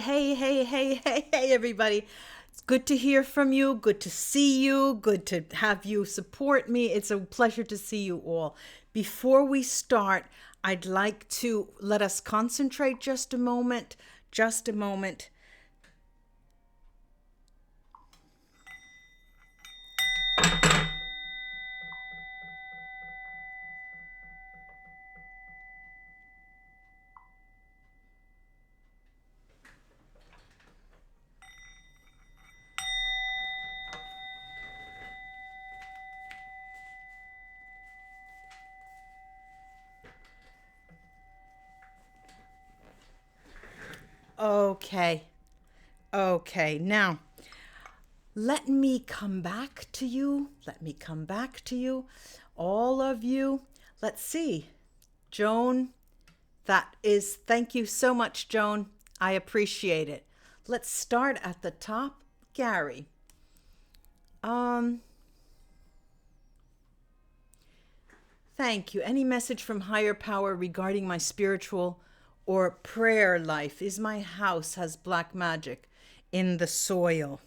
Hey, everybody. It's good to hear from you. Good to see you. Good to have you support me. It's a pleasure to see you all. Before we start, I'd like to let us concentrate just a moment. Just a moment. Okay. Okay. Now, let me come back to you. Let me come back to you. All of you. Let's see. Joan, thank you so much, Joan. I appreciate it. Let's start at the top. Gary. Thank you. Any message from higher power regarding my spiritual or prayer life? Is my house has black magic in the soil?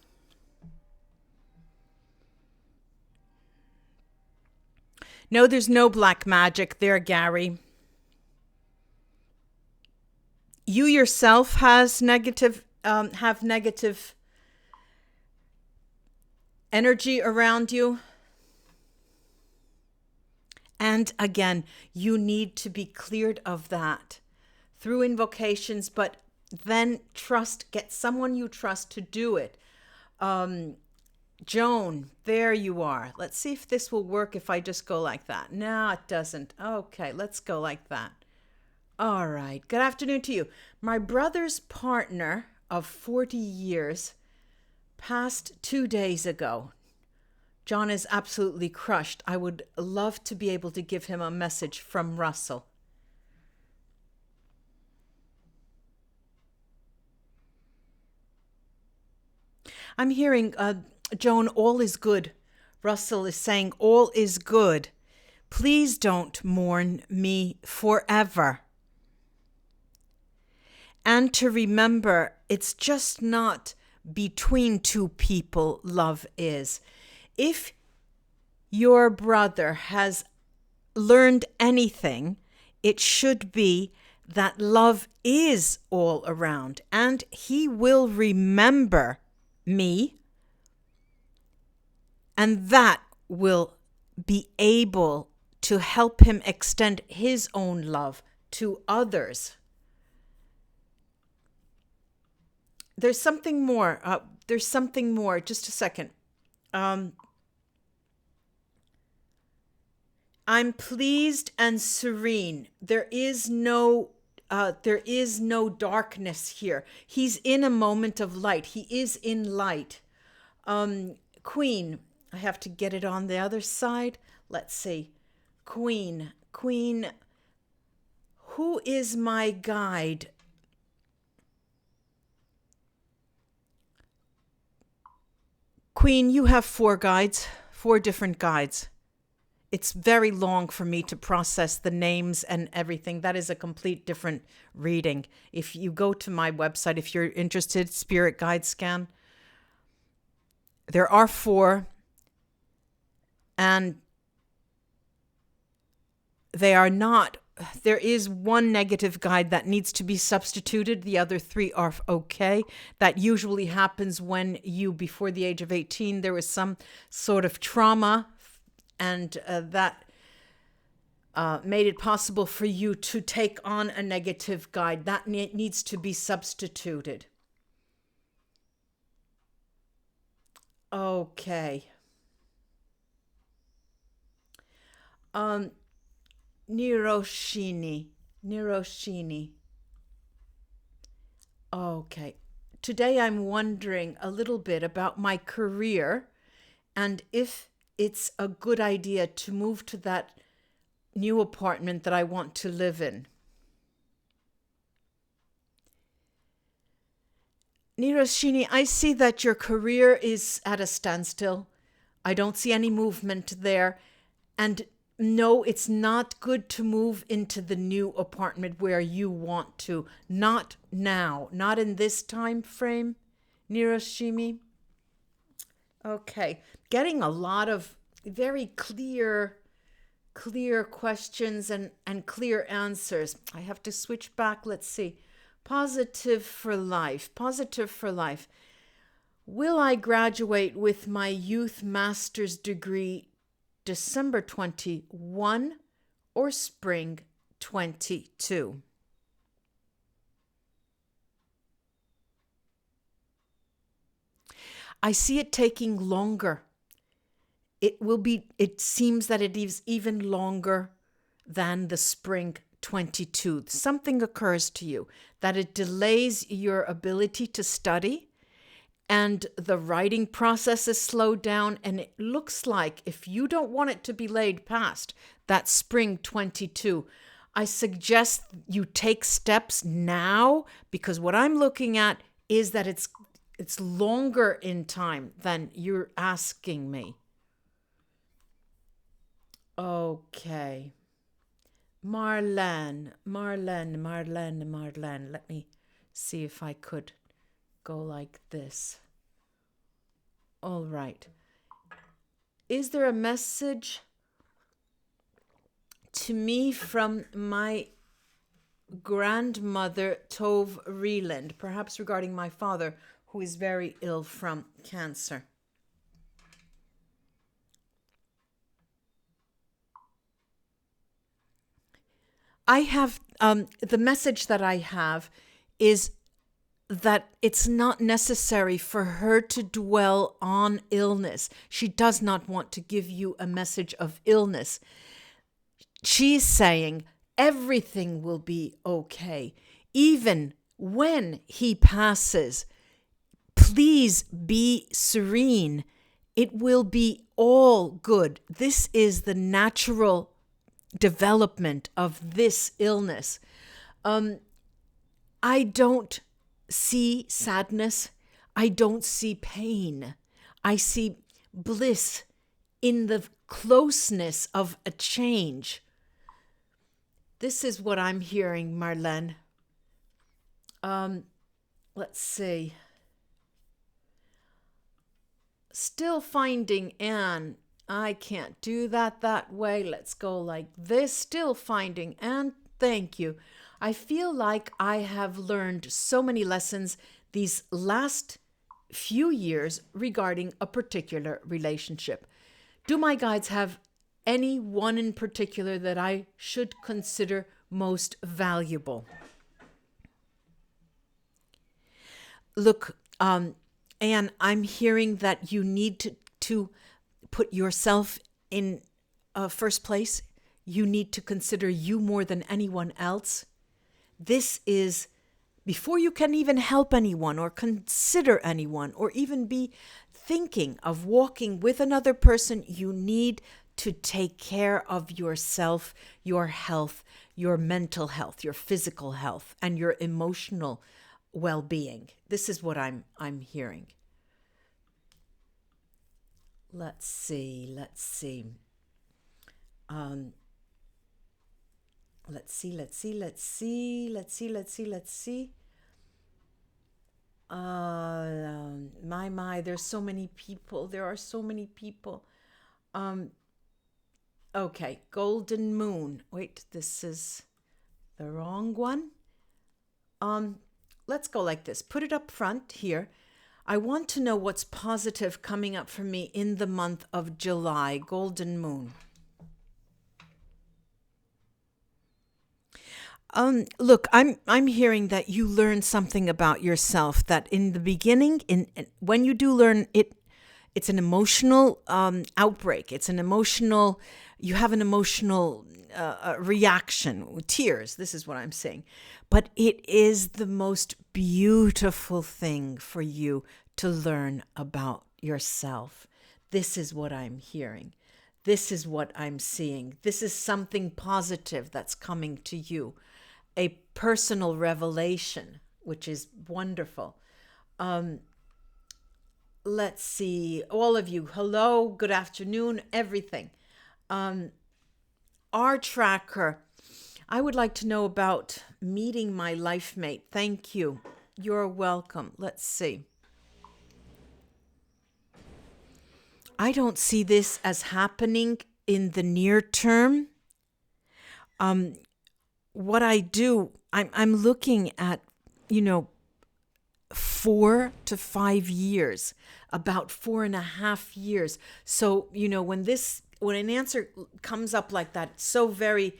No, there's no black magic there, Gary. You yourself have negative energy around you. And again, you need to be cleared of that through invocations, but then get someone you trust to do it. Joan, there you are. Let's see if this will work if I just go like that. No, it doesn't. Okay, let's go like that. All right. Good afternoon to you. My brother's partner of 40 years passed 2 days ago. John is absolutely crushed. I would love to be able to give him a message from Russell. I'm hearing, Joan, all is good. Russell is saying, all is good. Please don't mourn me forever. And to remember, it's just not between two people love is. If your brother has learned anything, it should be that love is all around, and he will remember me, and that will be able to help him extend his own love to others. There's something more. Just a second. I'm pleased and serene. There is no darkness here. He's in a moment of light. He is in light. Queen, I have to get it on the other side. Let's see. Queen, who is my guide? Queen, you have 4 different guides. It's very long for me to process the names and everything. That is a complete different reading. If you go to my website, if you're interested, Spirit Guide Scan, there are 4, and they are not. There is one negative guide that needs to be substituted. The other 3 are okay. That usually happens when before the age of 18, there was some sort of trauma, and that made it possible for you to take on a negative guide. That needs to be substituted. Okay. Niroshini. Okay. Today I'm wondering a little bit about my career and if it's a good idea to move to that new apartment that I want to live in. Niroshini, I see that your career is at a standstill. I don't see any movement there. And No, it's not good to move into the new apartment where you want to. Not now, not in this time frame, Niroshimi. Okay, getting a lot of very clear questions and clear answers. I have to switch back. Let's see. Positive for life. Positive for life. Will I graduate with my youth master's degree December 21 or spring 22? I see it taking longer. It seems that it is even longer than the spring 22. Something occurs to you that it delays your ability to study, and the writing process is slowed down. And it looks like if you don't want it to be laid past that spring 22, I suggest you take steps now, because what I'm looking at is that it's longer in time than you're asking me. Okay. Marlene. Let me see if I could go like this. All right. Is there a message to me from my grandmother, Tove Reland, perhaps regarding my father, who is very ill from cancer? I have the message that I have is that it's not necessary for her to dwell on illness. She does not want to give you a message of illness. She's saying everything will be okay. Even when he passes, please be serene. It will be all good. This is the natural development of this illness. I don't see sadness. I don't see pain. I see bliss in the closeness of a change. This is what I'm hearing, Marlene. Let's see. Still finding Anne. I can't do that way. Let's go like this. Still finding Anne. Thank you. I feel like I have learned so many lessons these last few years regarding a particular relationship. Do my guides have any one in particular that I should consider most valuable? Look, Anne, I'm hearing that you need to put yourself in first place. You need to consider you more than anyone else. This is before you can even help anyone or consider anyone or even be thinking of walking with another person, you need to take care of yourself, your health, your mental health, your physical health, and your emotional well-being. This is what I'm hearing. Let's see. Let's see. There's so many people. There are so many people. Okay, Golden Moon. Wait, this is the wrong one. Let's go like this. Put it up front here. I want to know what's positive coming up for me in the month of July. Golden Moon. Look, I'm hearing that you learn something about yourself. That in the beginning, when you do learn it, it's an emotional outbreak. It's an emotional. You have an emotional reaction, tears. This is what I'm saying. But it is the most beautiful thing for you to learn about yourself. This is what I'm hearing. This is what I'm seeing. This is something positive that's coming to you. A personal revelation, which is wonderful. Let's see. All of you, hello, good afternoon, everything. our tracker. I would like to know about meeting my life mate. Thank you. You're welcome. Let's see. I don't see this as happening in the near term. What I do, I'm looking at, 4 to 5 years, about 4.5 years. So, when an answer comes up like that, so very,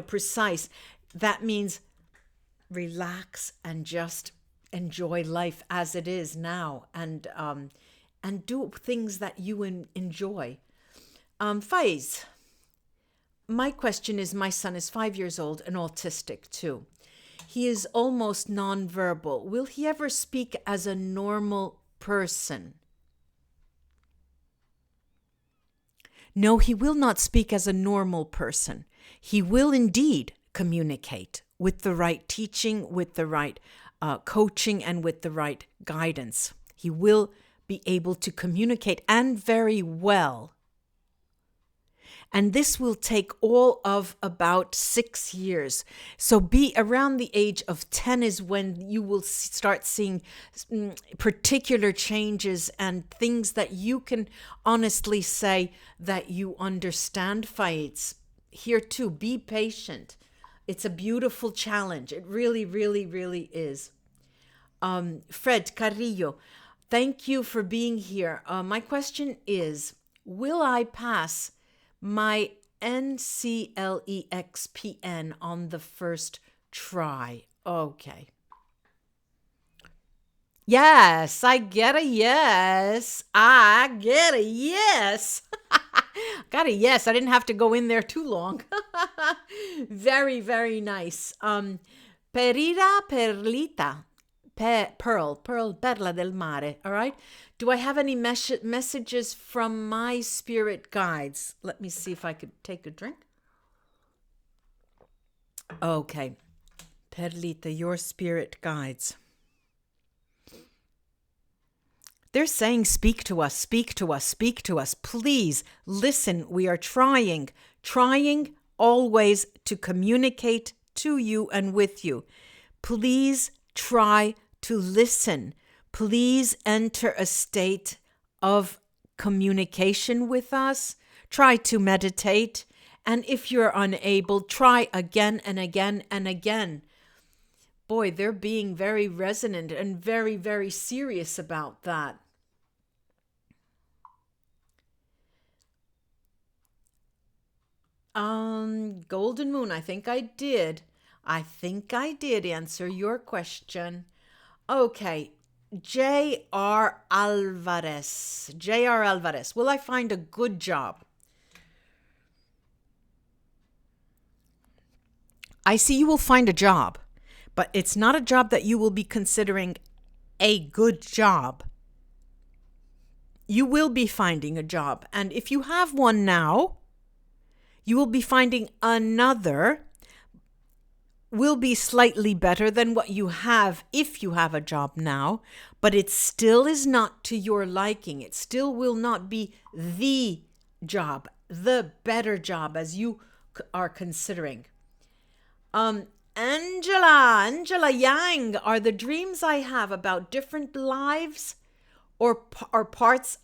precise, that means relax and just enjoy life as it is now, and do things that you enjoy. Faiz, my question is, my son is 5 years old and autistic too. He is almost nonverbal. Will he ever speak as a normal person? No, he will not speak as a normal person. He will indeed communicate with the right teaching, with the right coaching, and with the right guidance. He will be able to communicate, and very well. And this will take all of about 6 years. So be around the age of 10 is when you will start seeing particular changes and things that you can honestly say that you understand, Fights. Here too, be patient. It's a beautiful challenge. It really, really, really is. Fred Carrillo, thank you for being here. My question is, will I pass my NCLEXPN on the first try? Okay. Yes, I get a yes. I get a yes. Got a yes. I didn't have to go in there too long. Very, very nice. Perira Perlita. Pearl, perla del mare. All right. Do I have any messages from my spirit guides? Let me see if I could take a drink. Okay. Perlita, your spirit guides. They're saying, speak to us, speak to us, speak to us. Please listen. We are trying always to communicate to you and with you. Please try to listen. Please enter a state of communication with us. Try to meditate. And if you're unable, try again and again and again. Boy, they're being very resonant and very, very serious about that. Golden Moon, I think I did answer your question. Okay, J.R. Alvarez. Will I find a good job? I see you will find a job, but it's not a job that you will be considering a good job. You will be finding a job, and if you have one now, you will be finding another will be slightly better than what you have if you have a job now, but it still is not to your liking. It still will not be the job, the better job as you are considering. Angela Yang, are the dreams I have about different lives or parts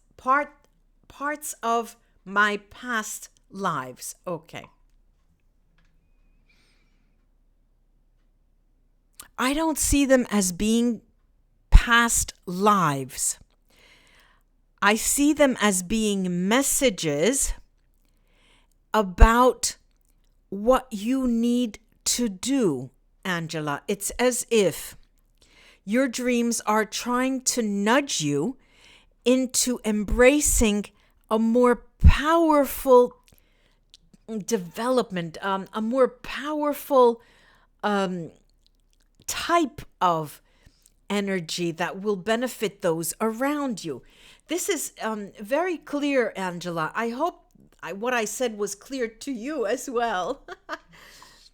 of my past lives? Okay. I don't see them as being past lives. I see them as being messages about what you need to do, Angela. It's as if your dreams are trying to nudge you into embracing a more powerful development, a more powerful type of energy that will benefit those around you. This is very clear, Angela. I hope what I said was clear to you as well.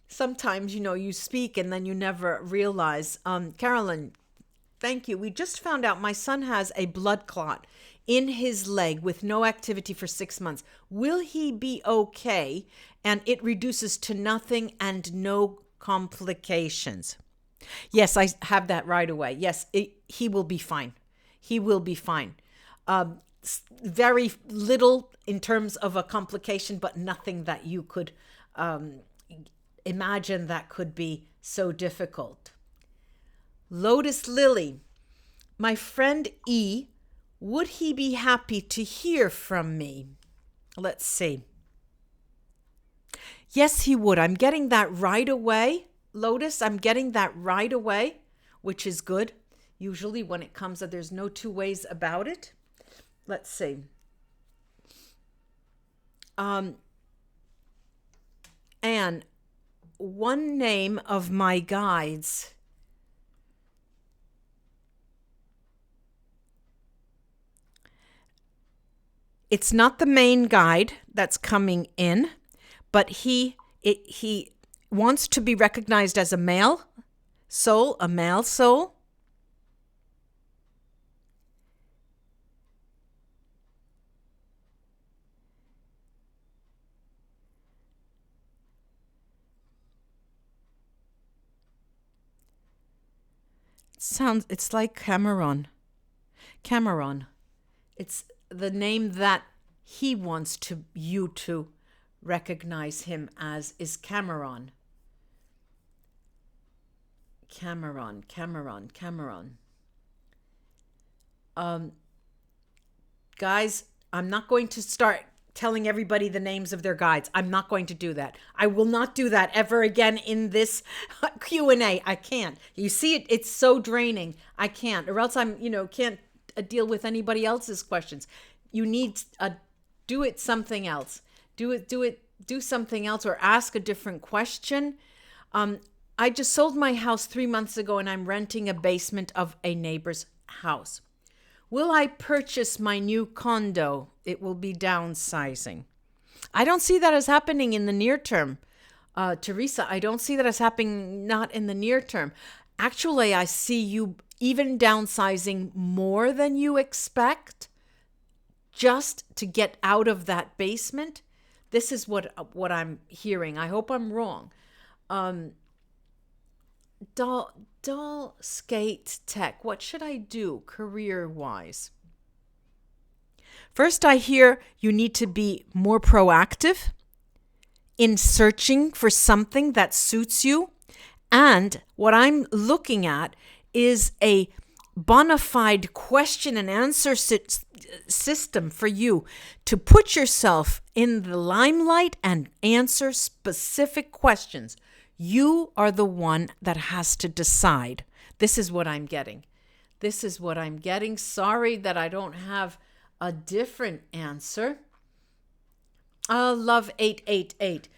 Sometimes, you speak and then you never realize. Carolyn, Thank you. We just found out my son has a blood clot in his leg with no activity for 6 months. Will he be okay? And it reduces to nothing and no complications. Yes, I have that right away. Yes, he will be fine. He will be fine. Very little in terms of a complication, but nothing that you could imagine that could be so difficult. Lotus Lily, my friend E, would he be happy to hear from me? Let's see. Yes, he would. I'm getting that right away. Lotus, I'm getting that right away, which is good. Usually when it comes up, there's no two ways about it. Let's see. And one name of my guides. It's not the main guide that's coming in, but he wants to be recognized as a male soul, a male soul. It's like Cameron. It's the name that he wants you to recognize him as is Cameron. Cameron. Guys, I'm not going to start telling everybody the names of their guides. I'm not going to do that. I will not do that ever again in this Q&A. I can't. You see it, it's so draining. I can't, or else can't deal with anybody else's questions. You need do it something else. Do something else, or ask a different question. I just sold my house 3 months ago and I'm renting a basement of a neighbor's house. Will I purchase my new condo? It will be downsizing. I don't see that as happening in the near term. Teresa, I don't see that as happening not in the near term. Actually, I see you even downsizing more than you expect just to get out of that basement. This is what I'm hearing. I hope I'm wrong. Doll skate tech. What should I do career-wise? First, I hear you need to be more proactive in searching for something that suits you. And what I'm looking at is a bona fide question and answer system for you to put yourself in the limelight and answer specific questions. You are the one that has to decide. This is what I'm getting. Sorry that I don't have a different answer. Love 888.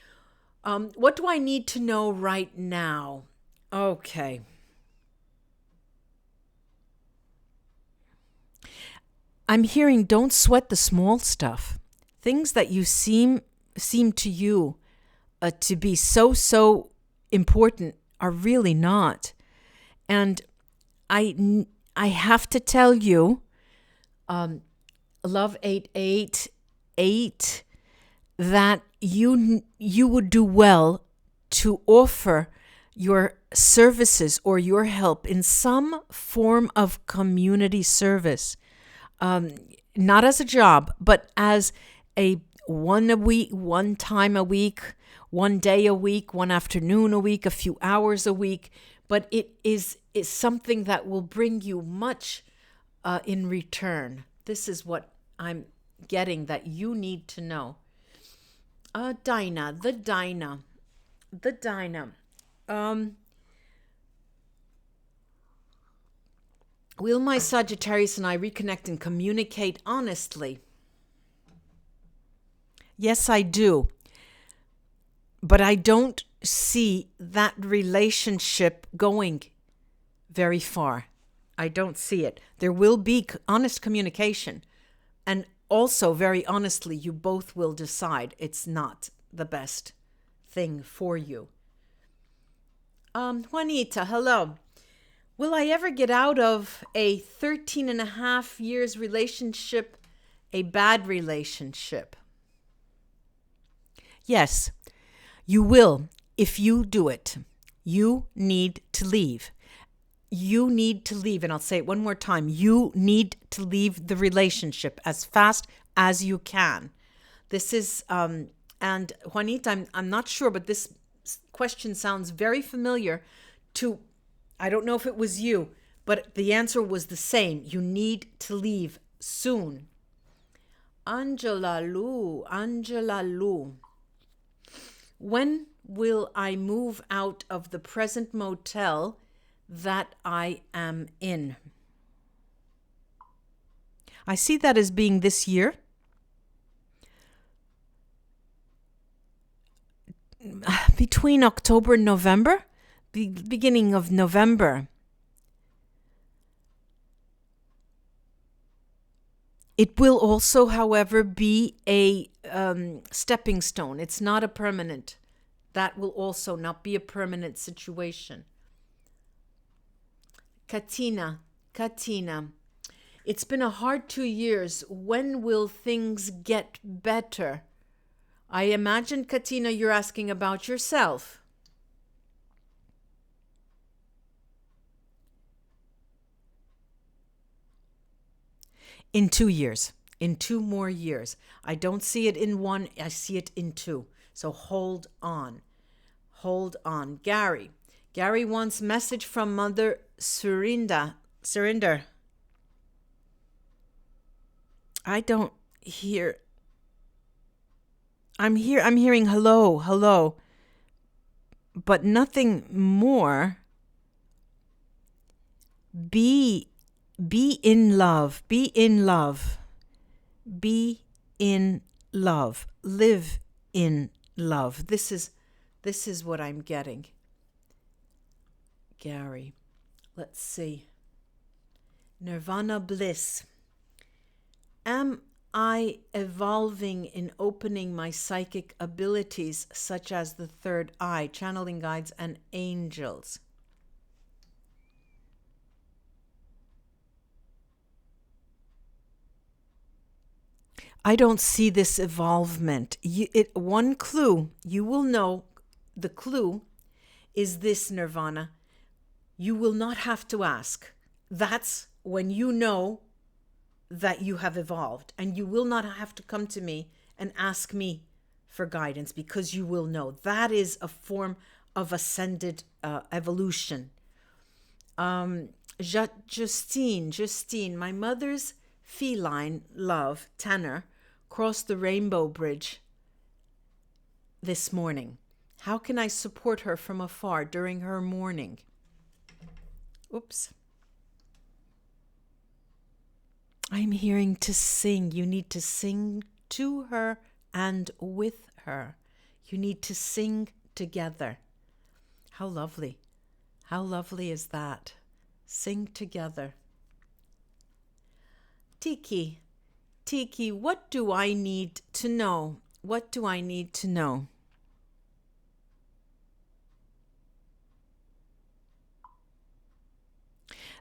What do I need to know right now? Okay. I'm hearing don't sweat the small stuff. Things that you seem to you to be so important are really not. And I have to tell you, Love 888, that you would do well to offer your services or your help in some form of community service. Not as a job, but as a one time a week, one day a week, one afternoon a week, a few hours a week. But it is something that will bring you much in return. This is what I'm getting that you need to know. Dinah. Will my Sagittarius and I reconnect and communicate honestly? Yes, I do. But I don't see that relationship going very far. I don't see it. There will be honest communication. And also, very honestly, you both will decide it's not the best thing for you. Juanita, hello. Will I ever get out of a 13 and a half years relationship, a bad relationship? Yes, you will if you do it. You need to leave. You need to leave. And I'll say it one more time. You need to leave the relationship as fast as you can. This is, and Juanita, I'm not sure, but this question sounds very familiar to, I don't know if it was you, but the answer was the same. You need to leave soon. Angela Lou. When will I move out of the present motel that I am in? I see that as being this year. Between October and November, the beginning of November. It will also, however, be a stepping stone. It's not a permanent. That will also not be a permanent situation. Katina, it's been a hard 2 years. When will things get better? I imagine, Katina, you're asking about yourself. In 2 years, in 2 more years. I don't see it in 1, I see it in 2. So hold on. Gary wants message from Mother Surinder. I don't hear. I'm hearing hello. But nothing more. Be in love. Live in love. This is what I'm getting. Gary, let's see. Nirvana bliss. Am I evolving in opening my psychic abilities, such as the third eye, channeling guides, and angels? I don't see this evolvement. One clue, you will know, the clue is this, Nirvana. You will not have to ask. That's when you know that you have evolved. And you will not have to come to me and ask me for guidance, because you will know. That is a form of ascended evolution. Justine, my mother's feline love, Tanner, crossed the rainbow bridge this morning. How can I support her from afar during her mourning? Oops. I'm hearing to sing. You need to sing to her and with her. You need to sing together. How lovely. How lovely is that? Sing together. Tiki, what do I need to know? What do I need to know?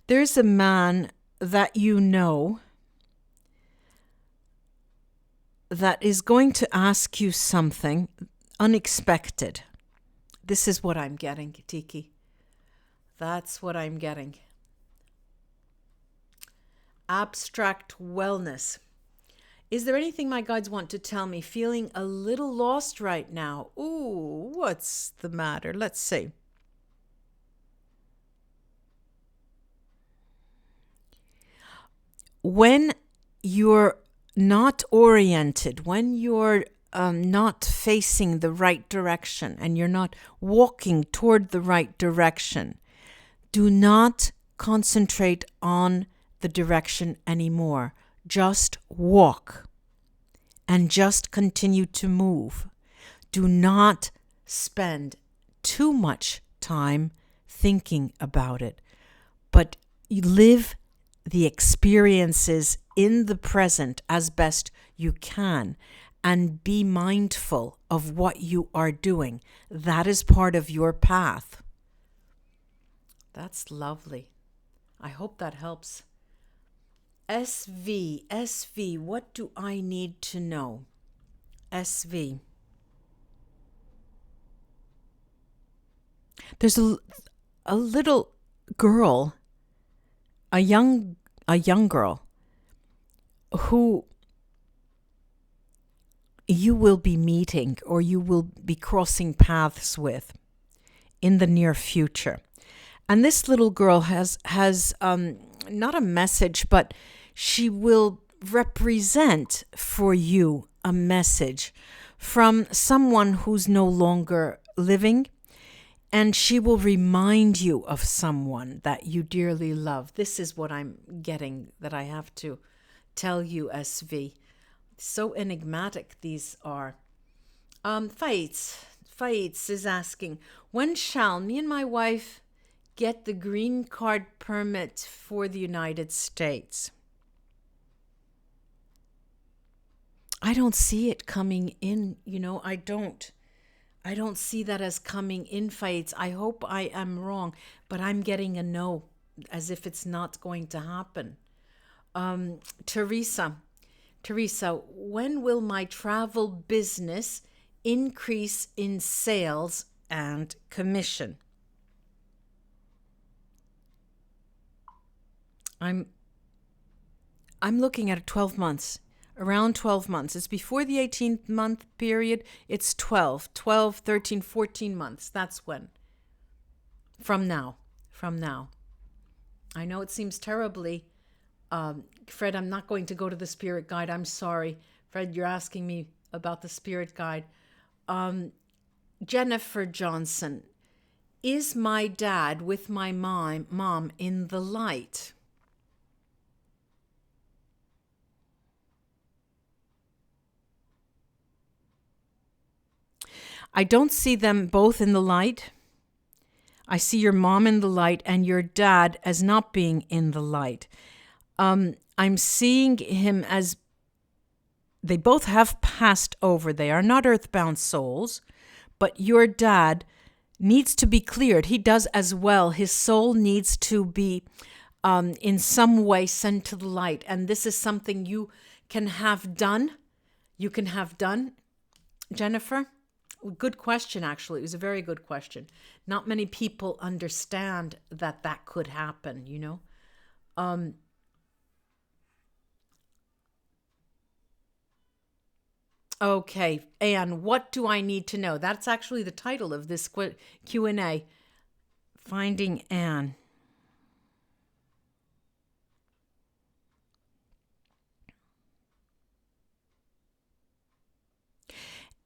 There's a man that you know that is going to ask you something unexpected. This is what I'm getting, Tiki. That's what I'm getting. Abstract wellness. Is there anything my guides want to tell me? Feeling a little lost right now. Ooh, what's the matter? Let's see. When you're not oriented, when you're not facing the right direction and you're not walking toward the right direction, do not concentrate on the direction anymore. Just walk and just continue to move. Do not spend too much time thinking about it, but you live the experiences in the present as best you can and be mindful of what you are doing. That is part of your path. That's lovely. I hope that helps. SV, what do I need to know? SV. There's a little girl, a young girl who you will be meeting or you will be crossing paths with in the near future. And this little girl has not a message, but she will represent for you a message from someone who's no longer living, and she will remind you of someone that you dearly love. This is what I'm getting that I have to tell you, SV. So enigmatic these are. Fates is asking, when shall me and my wife get the green card permit for the United States? I don't see it coming in, I don't see that as coming in, Fates. I hope I am wrong, but I'm getting a no, as if it's not going to happen. Teresa, when will my travel business increase in sales and commission? I'm looking at 12 months. Around 12 months. It's before the 18-month period. It's 12, 13, 14 months. That's when. From now. I know it seems terribly. Fred, I'm not going to go to the spirit guide. I'm sorry. Fred, you're asking me about the spirit guide. Jennifer Johnson. Is my dad with my mom in the light? I don't see them both in the light. I see your mom in the light and your dad as not being in the light. I'm seeing him as they both have passed over. They are not earthbound souls, but your dad needs to be cleared. He does as well. His soul needs to be in some way sent to the light. And this is something you can have done. Jennifer? Good question, actually. It was a very good question. Not many people understand that could happen, Okay, Anne, what do I need to know? That's actually the title of this Q&A. Finding Anne.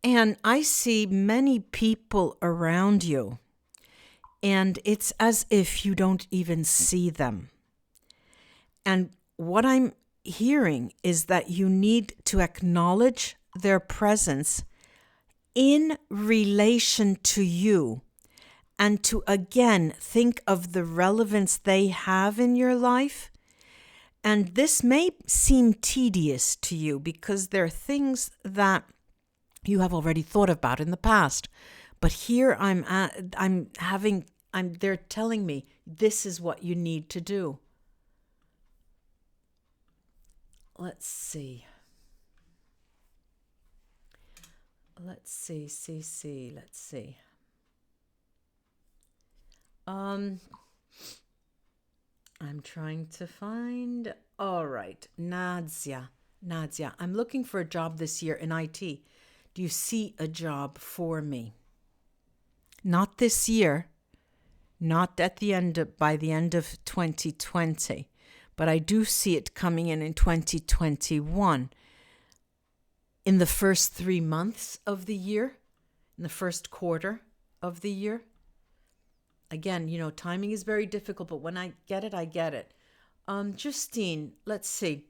And I see many people around you, and it's as if you don't even see them. And what I'm hearing is that you need to acknowledge their presence in relation to you, and to again think of the relevance they have in your life. And this may seem tedious to you because there are things that you have already thought about in the past. But here they're telling me this is what you need to do. Let's see. Let's see. I'm trying to find. All right. Nadia, I'm looking for a job this year in IT. Do you see a job for me? Not this year, not by the end of 2020, but I do see it coming in 2021. In the first 3 months of the year, in the first quarter of the year. Again, timing is very difficult, but when I get it, I get it. Justine, let's see.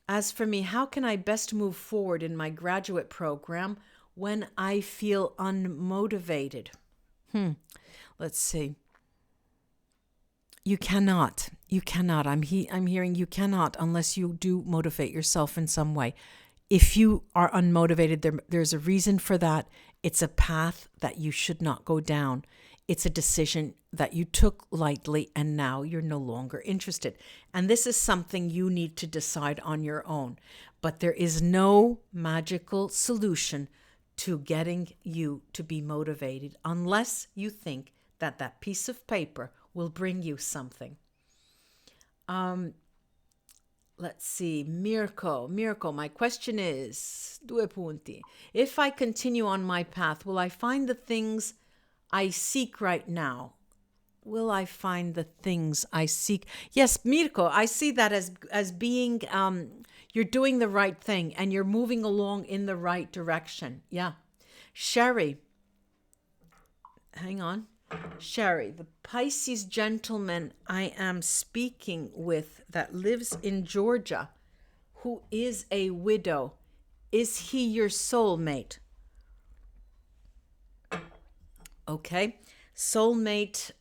As for me, how can I best move forward in my graduate program when I feel unmotivated? Let's see. You cannot. I'm hearing you cannot unless you do motivate yourself in some way. If you are unmotivated, there's a reason for that. It's a path that you should not go down. It's a decision that you took lightly and now you're no longer interested. And this is something you need to decide on your own. But there is no magical solution to getting you to be motivated unless you think that that piece of paper will bring you something. Let's see, Mirko, my question is, 2 punti. If I continue on my path, will I find the things I seek right now? Will I find the things I seek? Yes, Mirko, I see that as being, you're doing the right thing and you're moving along in the right direction. Yeah. Sherry, hang on. Sherry, the Pisces gentleman I am speaking with that lives in Georgia, who is a widow, is he your soulmate? Okay. Soulmate,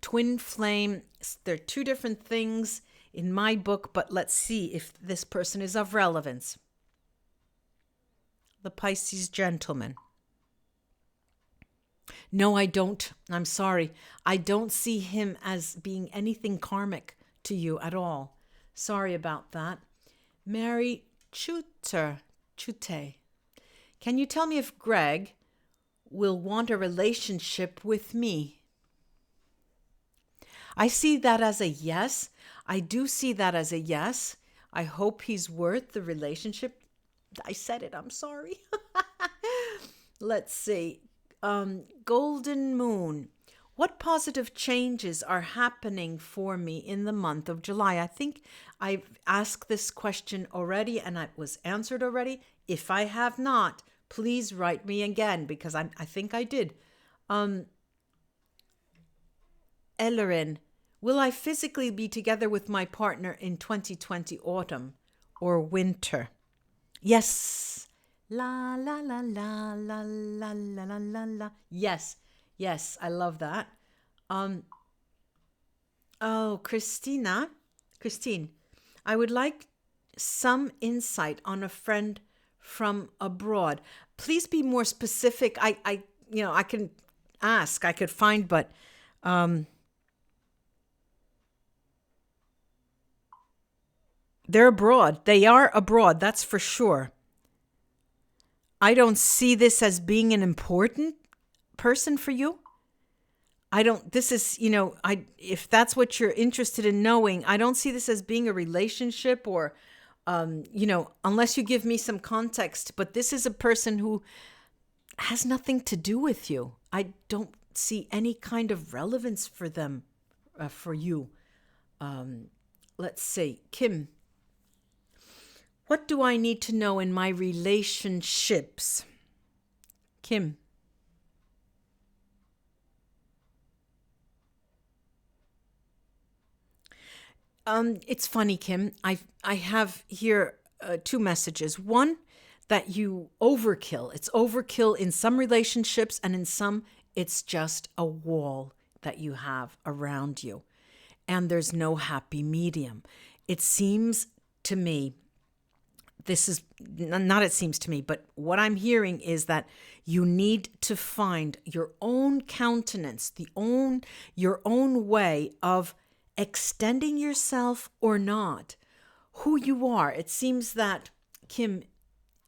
twin flame, they're two different things in my book, but let's see if this person is of relevance. The Pisces gentleman. No, I don't. I'm sorry. I don't see him as being anything karmic to you at all. Sorry about that. Mary Chute. Can you tell me if Greg will want a relationship with me? I see that as a yes. I do see that as a yes. I hope he's worth the relationship. I said it. I'm sorry. Let's see. Golden Moon. What positive changes are happening for me in the month of July? I think I've asked this question already and it was answered already. If I have not, please write me again because I think I did. Ellerin, will I physically be together with my partner in 2020 autumn or winter? Yes. La la la la la la la la la la. Yes, I love that. Christine, I would like some insight on a friend from abroad. Please be more specific. I can ask, I could find, but they're abroad. They are abroad, that's for sure. I don't see this as being an important person for you. If that's what you're interested in knowing, I don't see this as being a relationship or, unless you give me some context, but this is a person who has nothing to do with you. I don't see any kind of relevance for them, for you. Let's see, Kim. What do I need to know in my relationships? Kim. It's funny, Kim. I have here 2 messages. One, that you overkill. It's overkill in some relationships and in some it's just a wall that you have around you. And there's no happy medium. It seems to me, but what I'm hearing is that you need to find your own countenance, your own way of extending yourself or not, who you are. It seems that, Kim,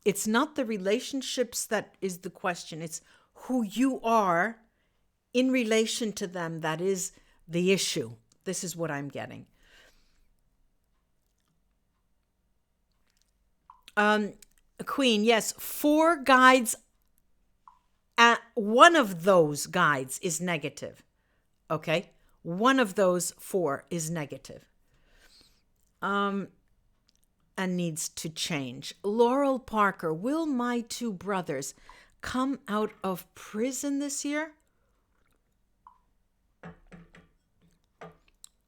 it's not the relationships that is the question. It's who you are in relation to them that is the issue. This is what I'm getting. Queen, yes, 4 guides. One of those guides is negative. Okay? One of those 4 is negative. And needs to change. Laurel Parker, will my 2 brothers come out of prison this year?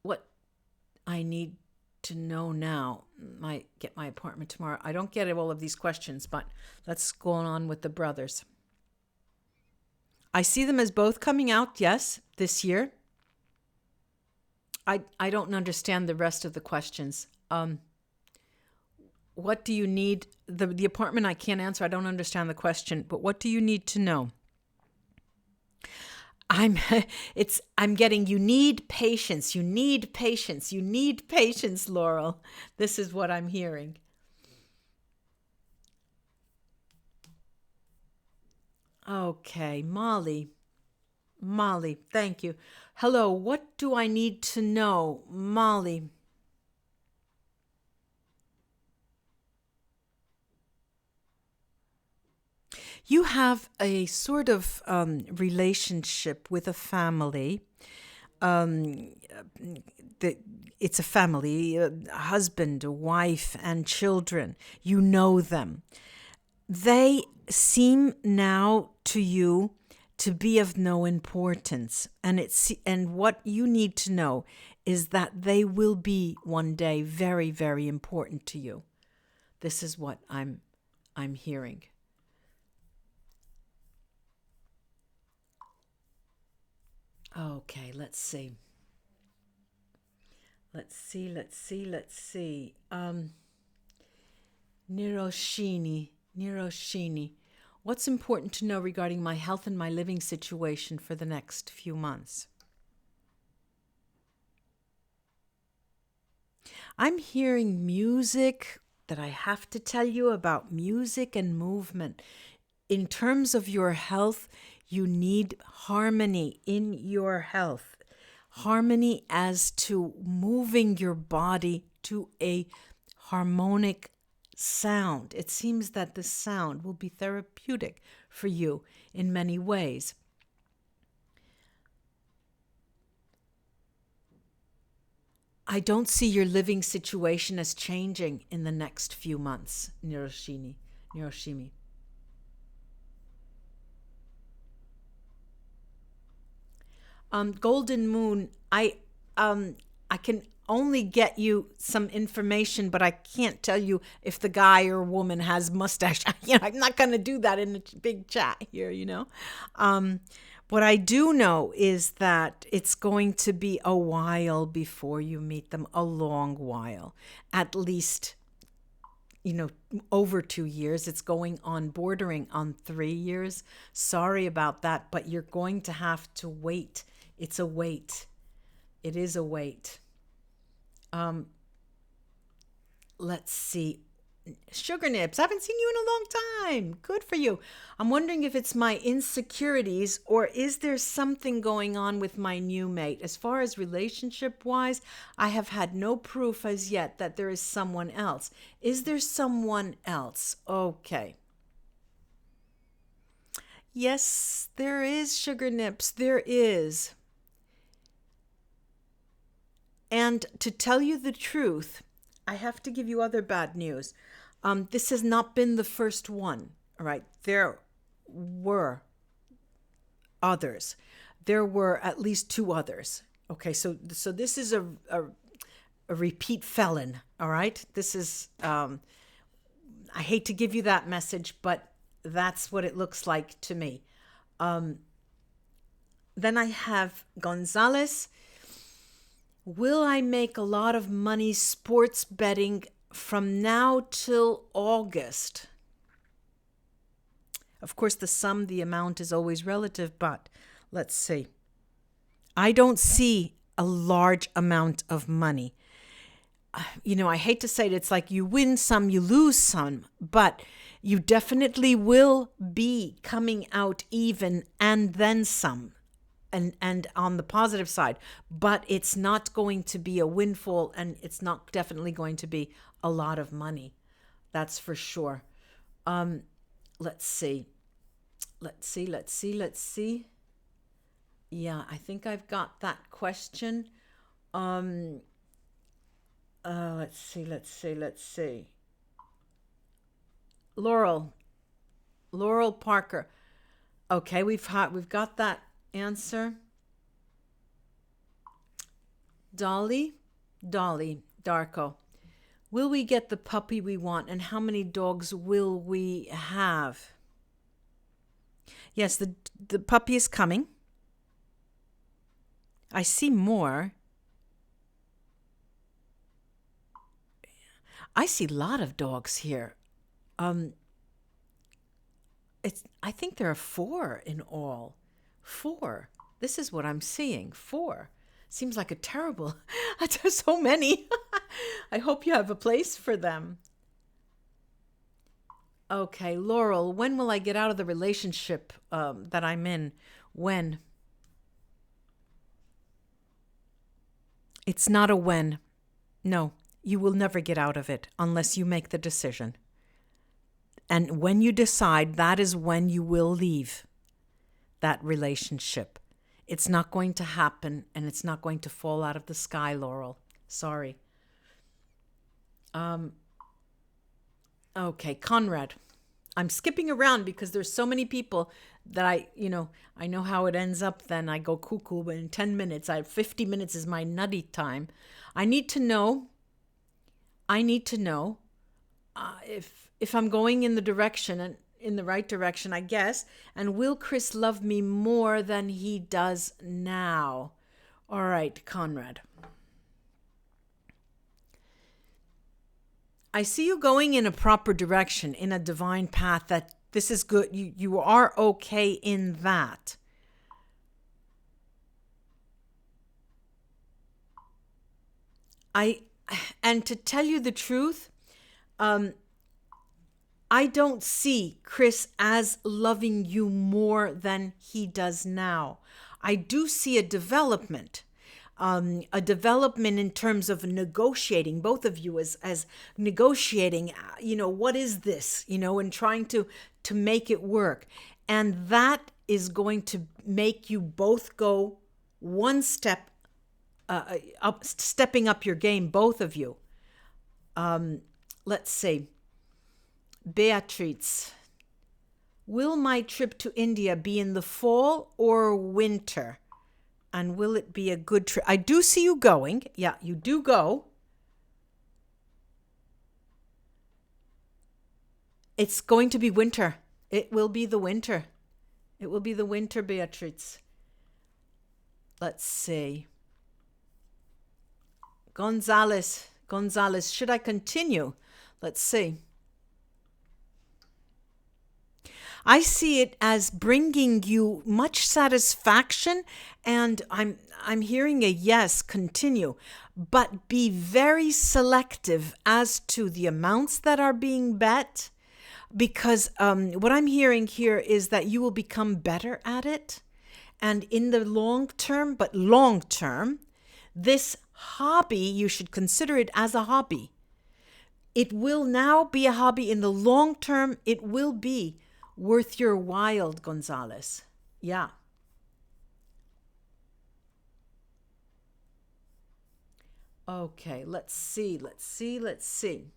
What I need to know now. Might get my apartment tomorrow. I don't get all of these questions, but let's go on with the brothers. I see them as both coming out, yes, this year. I don't understand the rest of the questions. What do you need? The apartment I can't answer. I don't understand the question, but what do you need to know? I'm I'm getting you need patience. You need patience. You need patience, Laurel. This is what I'm hearing. Okay, Molly. Molly, thank you. Hello, what do I need to know? Molly. You have a sort of relationship with a family. Um, that it's a family, a husband, a wife, and children. You know them. They seem now to you to be of no importance, and what you need to know is that they will be one day very, very important to you. This is what I'm hearing. Okay, let's see. Let's see. Niroshini. What's important to know regarding my health and my living situation for the next few months? I'm hearing music that I have to tell you about music and movement. In terms of your health, you need harmony in your health. Harmony as to moving your body to a harmonic sound. It seems that the sound will be therapeutic for you in many ways. I don't see your living situation as changing in the next few months, Niroshimi. Golden Moon, I can only get you some information, but I can't tell you if the guy or woman has mustache. I'm not going to do that in a big chat here. What I do know is that it's going to be a while before you meet them, a long while, at least, over 2 years. It's going on bordering on 3 years. Sorry about that, but you're going to have to wait. It's a wait. It is a wait. Let's see. Sugar Nips, I haven't seen you in a long time. Good for you. I'm wondering if it's my insecurities or is there something going on with my new mate? As far as relationship wise, I have had no proof as yet that there is someone else. Is there someone else? Okay. Yes, there is, Sugar Nips. There is. And to tell you the truth, I have to give you other bad news. This has not been the first one. All right. There were others. There were at least two others. Okay. So this is a repeat felon. All right. This is, I hate to give you that message, but that's what it looks like to me. Then I have Gonzalez. Will I make a lot of money sports betting from now till August? Of course, the amount is always relative, but let's see. I don't see a large amount of money. I hate to say it, it's like you win some, you lose some, but you definitely will be coming out even and then some. And on the positive side, but it's not going to be a windfall and it's not definitely going to be a lot of money. That's for sure. Let's see. Let's see. Yeah, I think I've got that question. Let's see. Laurel Parker. Okay, we've got that answer. Dolly, Darko. Will we get the puppy we want and how many dogs will we have? Yes, the puppy is coming. I see more. I see a lot of dogs here. I think there are 4 in all. 4. This is what I'm seeing. 4. Seems like a terrible. There's so many. I hope you have a place for them. Okay, Laurel, when will I get out of the relationship that I'm in? When? It's not a when. No, you will never get out of it unless you make the decision. And when you decide, that is when you will leave that relationship. It's not going to happen, and it's not going to fall out of the sky, Laurel. Sorry. Okay, Conrad. I'm skipping around because there's so many people that I know how it ends up. Then I go cuckoo, but in 10 minutes, 50 minutes is my nutty time. I need to know if I'm going in the direction and in the right direction, I guess. And will Chris love me more than he does now? All right, Conrad. I see you going in a proper direction, in a divine path, that this is good. You are okay in that. And to tell you the truth, I don't see Chris as loving you more than he does now. I do see a development in terms of negotiating, both of you as negotiating, what is this, and trying to make it work. And that is going to make you both go one step up, stepping up your game, both of you. Let's see. Beatrice, will my trip to India be in the fall or winter? And will it be a good trip? I do see you going. Yeah, you do go. It's going to be winter. It will be the winter. It will be the winter, Beatrice. Let's see. Gonzalez, should I continue? Let's see. I see it as bringing you much satisfaction, and I'm hearing a yes, continue, but be very selective as to the amounts that are being bet, because what I'm hearing here is that you will become better at it, and in the long term, this hobby, you should consider it as a hobby. It will now be a hobby. In the long term, it will be worth your while, Gonzalez. Yeah. Okay, let's see. PJ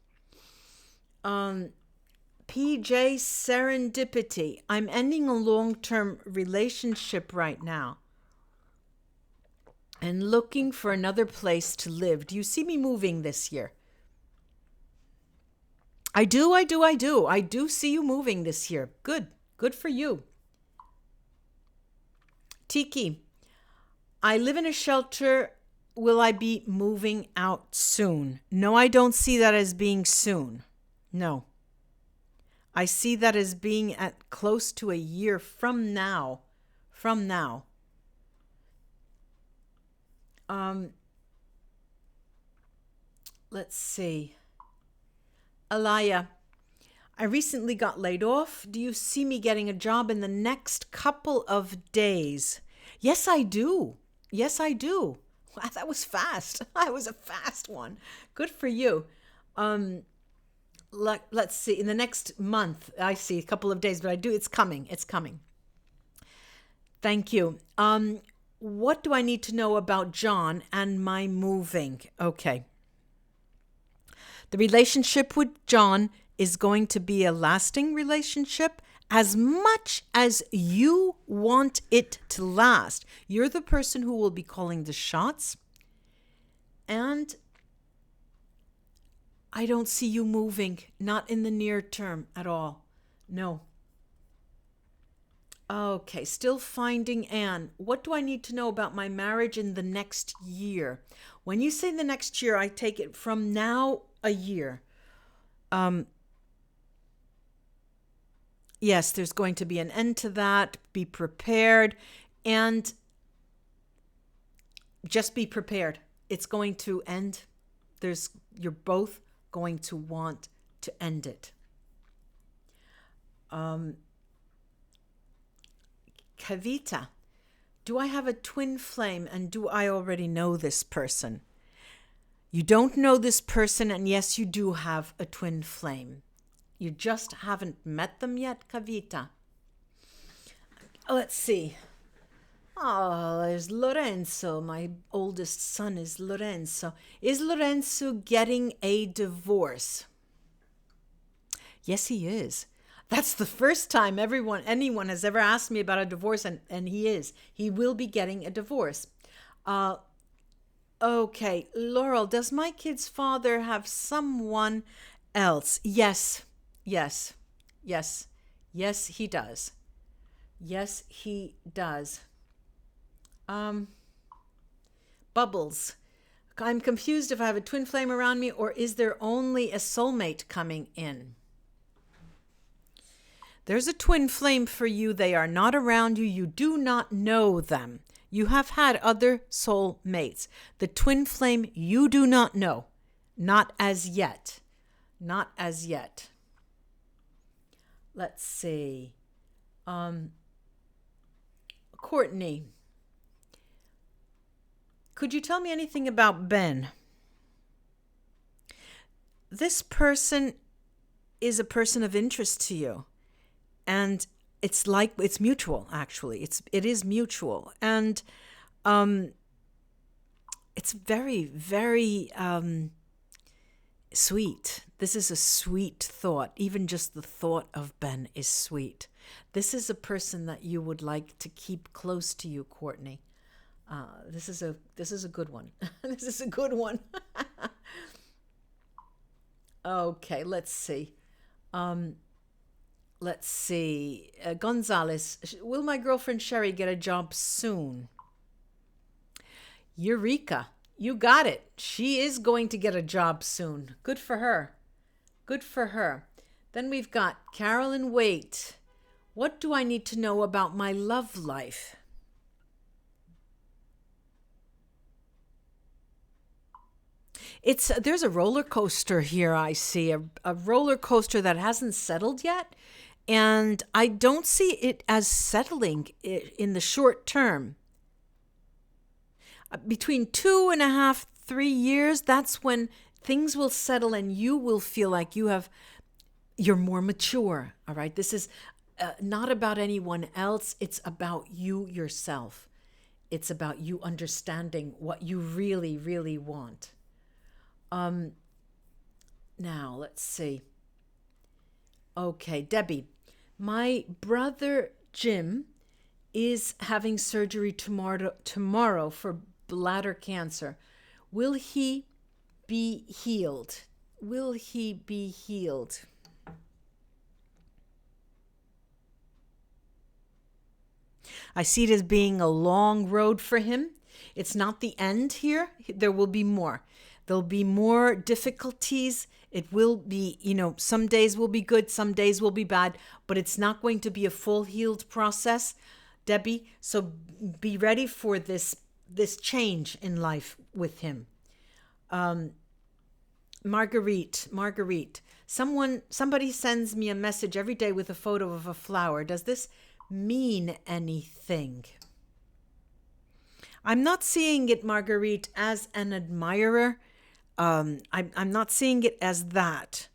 Serendipity. I'm ending a long-term relationship right now and looking for another place to live. Do you see me moving this year? I do. I do see you moving this year. Good for you. Tiki, I live in a shelter. Will I be moving out soon? No, I don't see that as being soon. No. I see that as being at close to a year from now. Let's see. Alaya, I recently got laid off. Do you see me getting a job in the next couple of days? Yes, I do. Wow, that was fast. That was a fast one. Good for you. Let's see. In the next month, I see a couple of days, but it's coming. Thank you. What do I need to know about John and my moving? Okay. The relationship with John is going to be a lasting relationship as much as you want it to last. You're the person who will be calling the shots. And I don't see you moving, not in the near term at all. No. Okay, still finding Anne. What do I need to know about my marriage in the next year? When you say the next year, I take it from now a year. Yes, there's going to be an end to that. Be prepared. And just be prepared. It's going to end. You're both going to want to end it. Kavita, do I have a twin flame, and do I already know this person? You don't know this person, and yes, you do have a twin flame. You just haven't met them yet, Kavita. Let's see. Oh, there's Lorenzo. My oldest son is Lorenzo. Is Lorenzo getting a divorce? Yes, he is. That's the first time anyone has ever asked me about a divorce, and he is. He will be getting a divorce. Okay, Laurel, does my kid's father have someone else? Yes, he does. Yes, he does. Bubbles. I'm confused if I have a twin flame around me, or is there only a soulmate coming in? There's a twin flame for you. They are not around you. You do not know them. You have had other soul mates. The twin flame you do not know. Not as yet. Not as yet. Let's see. Courtney. Could you tell me anything about Ben? This person is a person of interest to you. And it's mutual, actually. It is mutual. And it's very, very sweet. This is a sweet thought. Even just the thought of Ben is sweet. This is a person that you would like to keep close to you, Courtney. This is a good one. This is a good one. Okay, let's see. Gonzalez, will my girlfriend Sherry get a job soon? Eureka, you got it. She is going to get a job soon. Good for her. Good for her. Then we've got Carolyn Waite. What do I need to know about my love life? There's a roller coaster here, I see. A roller coaster that hasn't settled yet. And I don't see it as settling in the short term. Between 2.5, 3 years, that's when things will settle and you will feel like you're more mature. All right. This is not about anyone else. It's about you yourself. It's about you understanding what you really, really want. Now let's see. Okay, Debbie, my brother Jim is having surgery tomorrow for bladder cancer. Will he be healed? Will he be healed? I see it as being a long road for him. It's not the end here. There will be more. There'll be more difficulties. It will be, some days will be good, some days will be bad, but it's not going to be a full healed process, Debbie. So be ready for this change in life with him. Marguerite, somebody sends me a message every day with a photo of a flower. Does this mean anything? I'm not seeing it, Marguerite, as an admirer. I'm not seeing it as that.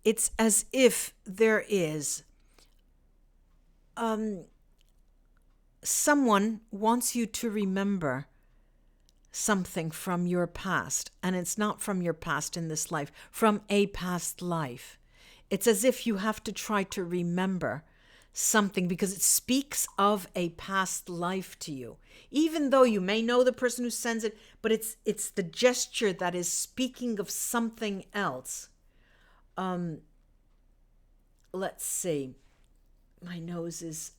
It's as if there is someone wants you to remember something from your past, and it's not from your past in this life, from a past life. It's as if you have to try to remember something because it speaks of a past life to you. Even though you may know the person who sends it, but it's the gesture that is speaking of something else. Let's see. My nose is,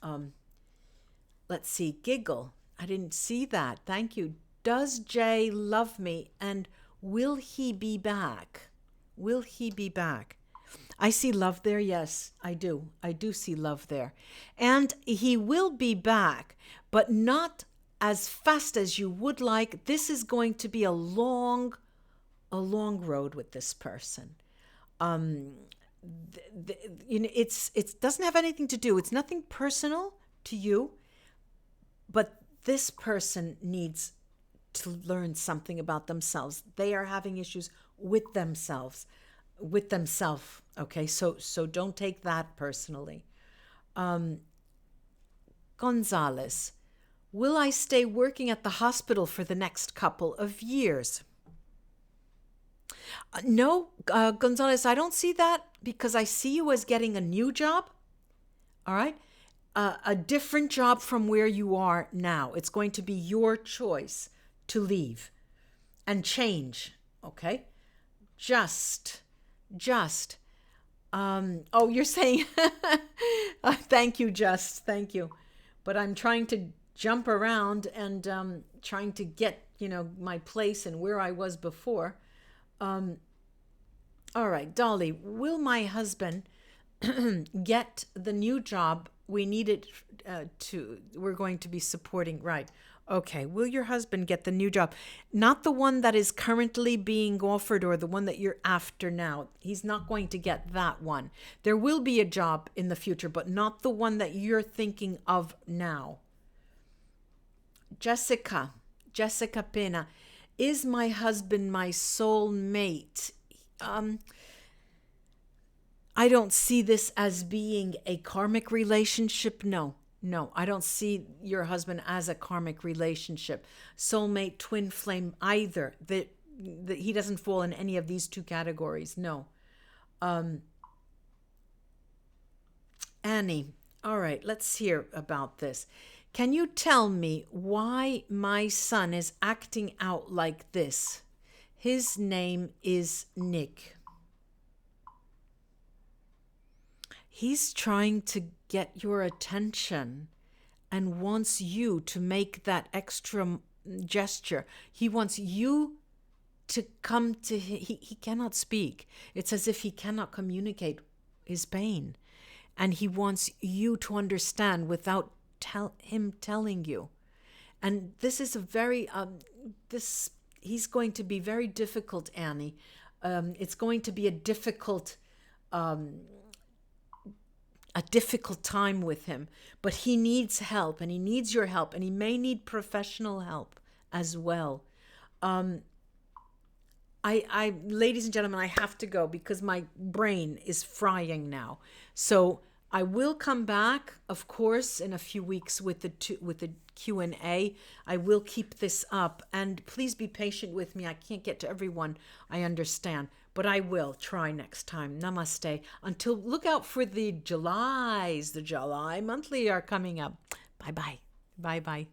let's see, giggle. I didn't see that. Thank you. Does Jay love me, and will he be back? Will he be back? I see love there. Yes, I do. I do see love there. And he will be back, but not as fast as you would like. This is going to be a long road with this person. It doesn't have anything to do. It's nothing personal to you, but this person needs to learn something about themselves. They are having issues with themselves. Okay, so don't take that personally. Gonzalez, will I stay working at the hospital for the next couple of years? No, Gonzalez, I don't see that, because I see you as getting a new job. All right, a different job from where you are now. It's going to be your choice to leave and change. Okay, just. Oh, you're saying, thank you, thank you. But I'm trying to jump around and trying to get, my place and where I was before. All right, Dolly, will my husband get the new job we needed we're going to be supporting, right? Okay, will your husband get the new job? Not the one that is currently being offered or the one that you're after now. He's not going to get that one. There will be a job in the future, but not the one that you're thinking of now. Jessica Pena, is my husband my soul mate? I don't see this as being a karmic relationship. No, I don't see your husband as a karmic relationship. Soulmate, twin flame, either. He doesn't fall in any of these two categories. No. Annie, all right, let's hear about this. Can you tell me why my son is acting out like this? His name is Nick. He's trying to get your attention and wants you to make that extra gesture. He wants you to come to him. He cannot speak. It's as if he cannot communicate his pain. And he wants you to understand without him telling you. And this is a very, he's going to be very difficult, Annie. It's going to be a difficult time with him, but he needs help, and he needs your help, and he may need professional help as well. Ladies and gentlemen, I have to go because my brain is frying now. So I will come back, of course, in a few weeks with the Q&A. I will keep this up, and please be patient with me. I can't get to everyone, I understand, but I will try next time. Namaste. Until, look out for the Julys. The July monthly are coming up. Bye-bye. Bye-bye.